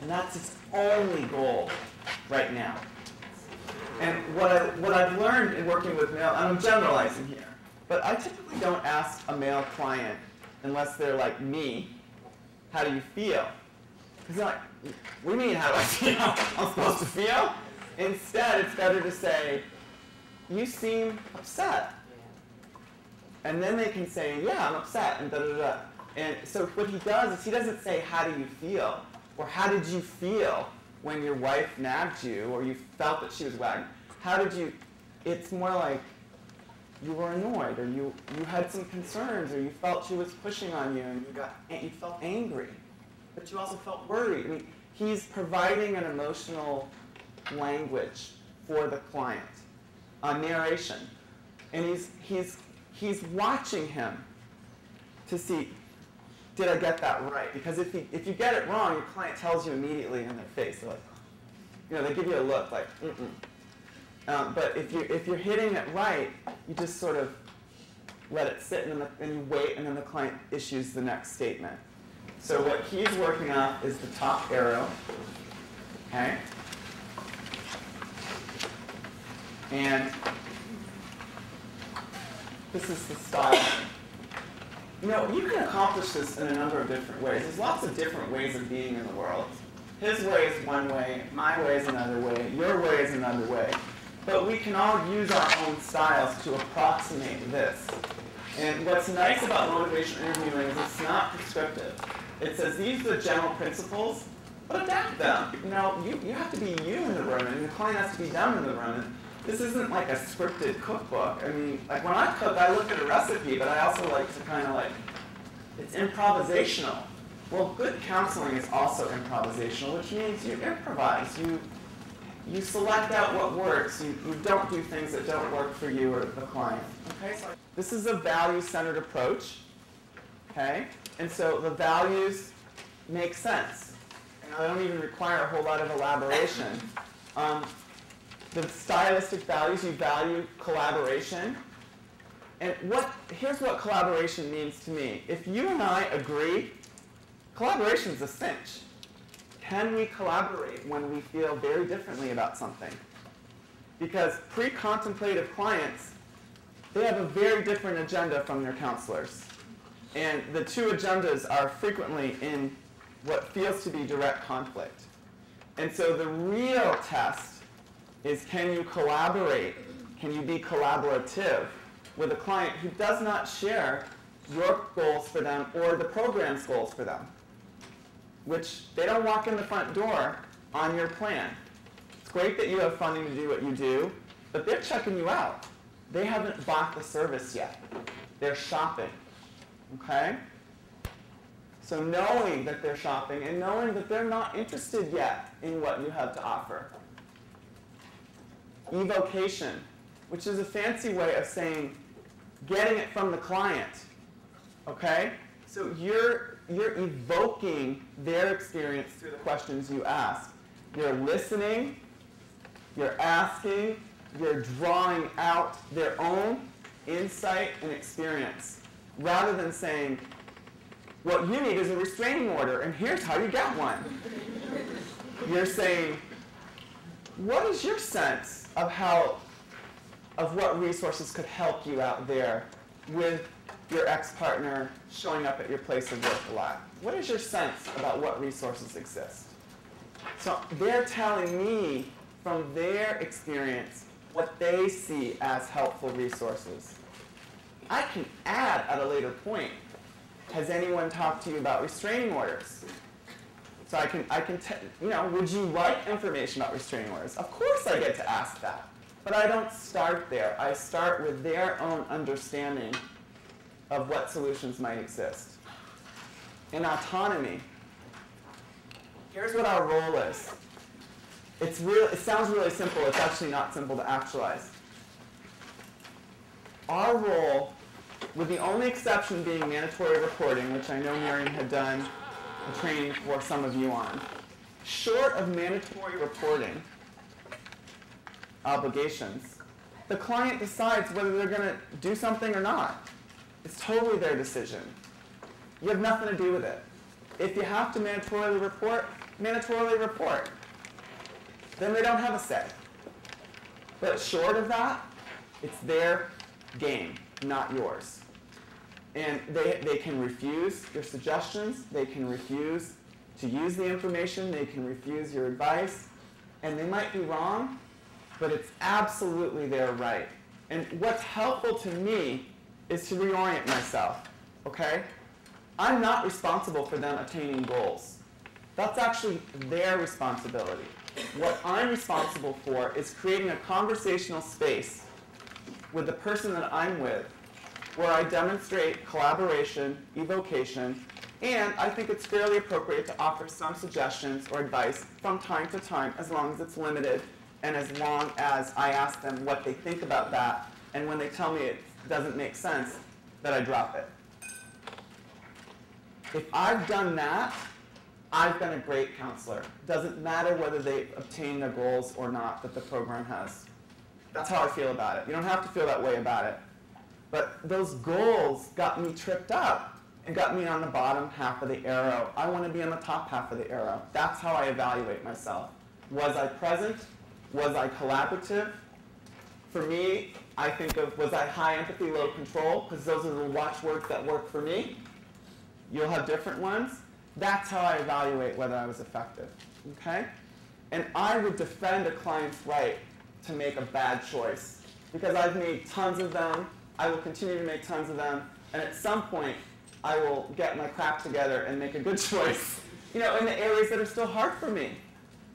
And that's its only goal right now. And what I've learned in working with male, and I'm generalizing here, but I typically don't ask a male client, unless they're like me, how do you feel? Because they're like, what do you mean, how do I feel? I'm supposed to feel? Instead, it's better to say, you seem upset. And then they can say, yeah, I'm upset, and da-da-da. And so what he does is he doesn't say, how do you feel? Or how did you feel when your wife nagged you, or you felt that she was wagging? How did you, it's more like you were annoyed, or you had some concerns, or you felt she was pushing on you, and you felt angry. But you also felt worried. I mean, he's providing an emotional language for the client, a narration. And he's watching him to see, did I get that right? Because if you get it wrong, your client tells you immediately in their face. They're like, they give you a look like, mm-mm. But if you're hitting it right, you just sort of let it sit, and you wait, and then the client issues the next statement. So what he's working on is the top arrow, okay? And this is the style. You can accomplish this in a number of different ways. There's lots of different ways of being in the world. His way is one way, my way is another way, your way is another way. But we can all use our own styles to approximate this. And what's nice about motivational interviewing is it's not prescriptive. It says these are the general principles, but adapt them. You have to be you in the room, and the client has to be them in the room. And this isn't like a scripted cookbook. I mean, like when I cook, I look at a recipe, but I also like to kind of it's improvisational. Well, good counseling is also improvisational, which means you improvise. You select out what works. You don't do things that don't work for you or the client. Okay, so this is a value-centered approach. Okay, and so the values make sense. They don't even require a whole lot of elaboration. The stylistic values, you value collaboration. And here's what collaboration means to me. If you and I agree, collaboration is a cinch. Can we collaborate when we feel very differently about something? Because pre-contemplative clients, they have a very different agenda from their counselors. And the two agendas are frequently in what feels to be direct conflict. And so the real test is, can you collaborate? Can you be collaborative with a client who does not share your goals for them or the program's goals for them? Which they don't walk in the front door on your plan. It's great that you have funding to do what you do, but they're checking you out. They haven't bought the service yet. They're shopping, okay? So knowing that they're shopping and knowing that they're not interested yet in what you have to offer. Evocation, which is a fancy way of saying getting it from the client, okay? So you're evoking their experience through the questions you ask. You're listening, you're asking, you're drawing out their own insight and experience, rather than saying, what you need is a restraining order, and here's how you get one. You're saying, what is your sense of what resources could help you out there with your ex-partner showing up at your place of work a lot? What is your sense about what resources exist? So they're telling me from their experience what they see as helpful resources. I can add at a later point, has anyone talked to you about restraining orders? So I can would you like information about restraining orders? Of course I get to ask that. But I don't start there. I start with their own understanding of what solutions might exist. In autonomy, here's what our role is. It sounds really simple. It's actually not simple to actualize. Our role, with the only exception being mandatory reporting, which I know Miriam had done a training for some of you on, short of mandatory reporting obligations, the client decides whether they're going to do something or not. It's totally their decision. You have nothing to do with it. If you have to mandatorily report, mandatorily report. Then they don't have a say. But short of that, it's their game, not yours. And they can refuse your suggestions, they can refuse to use the information, they can refuse your advice, and they might be wrong, but it's absolutely their right. And what's helpful to me is to reorient myself, okay? I'm not responsible for them attaining goals. That's actually their responsibility. What I'm responsible for is creating a conversational space with the person that I'm with where I demonstrate collaboration, evocation, and I think it's fairly appropriate to offer some suggestions or advice from time to time, as long as it's limited and as long as I ask them what they think about that, and when they tell me it doesn't make sense, that I drop it. If I've done that, I've been a great counselor. It doesn't matter whether they obtain the goals or not that the program has. That's how I feel about it. You don't have to feel that way about it. But those goals got me tripped up and got me on the bottom half of the arrow. I want to be on the top half of the arrow. That's how I evaluate myself. Was I present? Was I collaborative? For me, I think of, was I high empathy, low control? Because those are the watchwords that work for me. You'll have different ones. That's how I evaluate whether I was effective, okay? And I would defend a client's right to make a bad choice because I've made tons of them. I will continue to make tons of them. And at some point, I will get my crap together and make a good choice, in the areas that are still hard for me.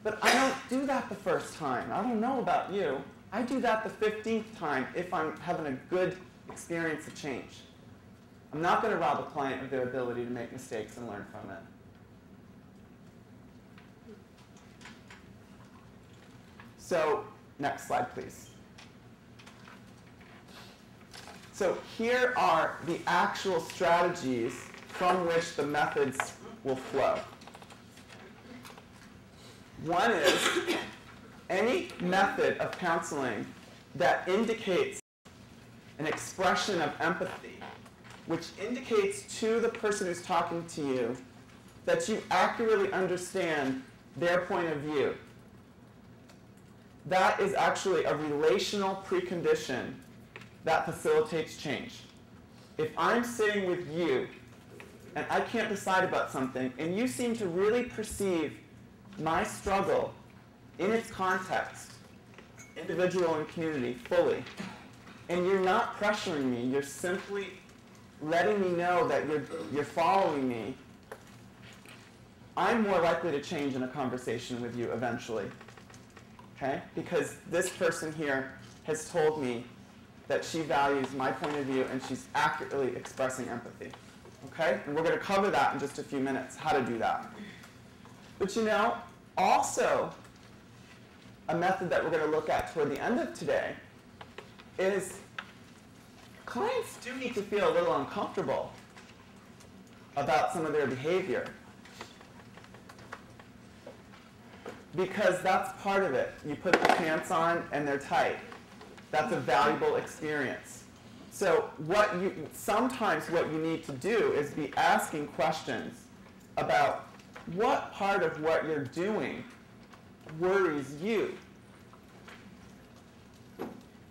But I don't do that the first time. I don't know about you. I do that the 15th time if I'm having a good experience of change. I'm not going to rob a client of their ability to make mistakes and learn from it. So, next slide, please. So here are the actual strategies from which the methods will flow. One is any method of counseling that indicates an expression of empathy, which indicates to the person who's talking to you that you accurately understand their point of view. That is actually a relational precondition that facilitates change. If I'm sitting with you and I can't decide about something and you seem to really perceive my struggle in its context, individual and community, fully, and you're not pressuring me, you're simply letting me know that you're following me, I'm more likely to change in a conversation with you eventually. Okay? Because this person here has told me that she values my point of view and she's accurately expressing empathy. Okay? And we're going to cover that in just a few minutes, how to do that. But also a method that we're going to look at toward the end of today is clients do need to feel a little uncomfortable about some of their behavior. Because that's part of it. You put the pants on and they're tight. That's a valuable experience. So sometimes what you need to do is be asking questions about what part of what you're doing worries you.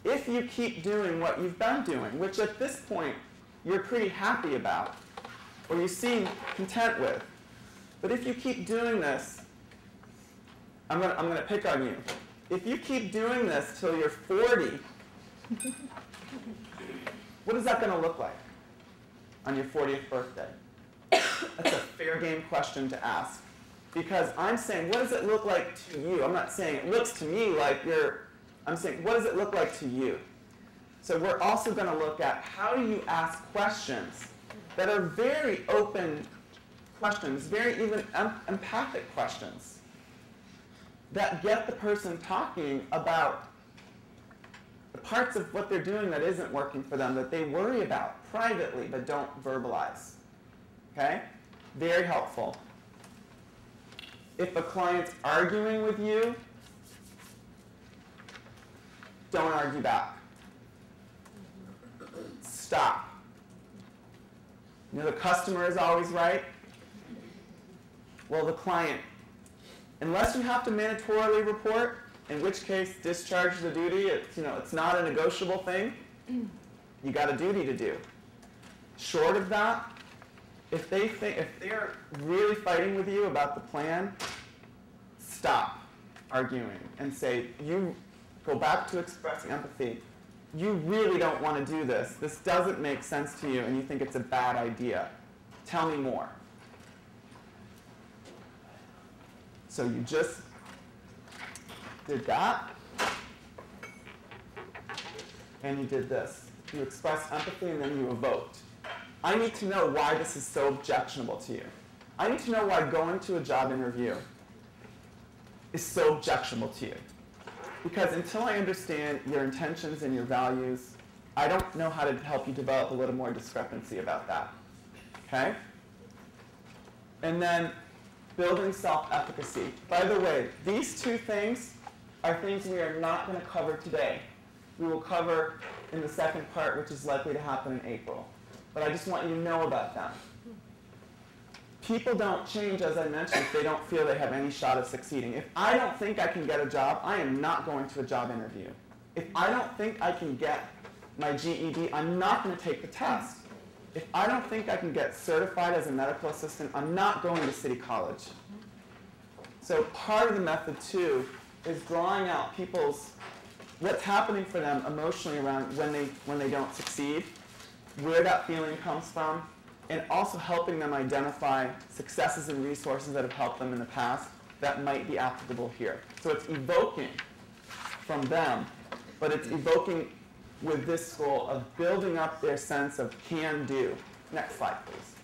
If you keep doing what you've been doing, which at this point you're pretty happy about, or you seem content with, but if you keep doing this, I'm going to pick on you. If you keep doing this till you're 40, what is that going to look like on your 40th birthday? That's a fair game question to ask. Because I'm saying, what does it look like to you? I'm not saying it looks to me like I'm saying, what does it look like to you? So we're also going to look at how do you ask questions that are very open questions, very even empathic questions, that get the person talking about the parts of what they're doing that isn't working for them, that they worry about privately but don't verbalize. Okay? Very helpful. If a client's arguing with you, don't argue back. Stop. The customer is always right. Well, the client, unless you have to mandatorily report, in which case discharge the duty, it's not a negotiable thing, you got a duty to do. Short of that, if they're really fighting with you about the plan, stop arguing and say, you go back to expressing empathy. You really don't want to do this. This doesn't make sense to you and you think it's a bad idea. Tell me more. So you just did that, and you did this. You expressed empathy and then you evoked. I need to know why this is so objectionable to you. I need to know why going to a job interview is so objectionable to you. Because until I understand your intentions and your values, I don't know how to help you develop a little more discrepancy about that. Okay? And then building self-efficacy. By the way, these two things are things we are not going to cover today. We will cover in the second part, which is likely to happen in April. But I just want you to know about them. People don't change, as I mentioned, if they don't feel they have any shot of succeeding. If I don't think I can get a job, I am not going to a job interview. If I don't think I can get my GED, I'm not going to take the test. If I don't think I can get certified as a medical assistant, I'm not going to City College. So part of the method, too, is drawing out what's happening for them emotionally around when they don't succeed, where that feeling comes from, and also helping them identify successes and resources that have helped them in the past that might be applicable here. So it's evoking from them, but it's evoking with this goal of building up their sense of can do. Next slide, please.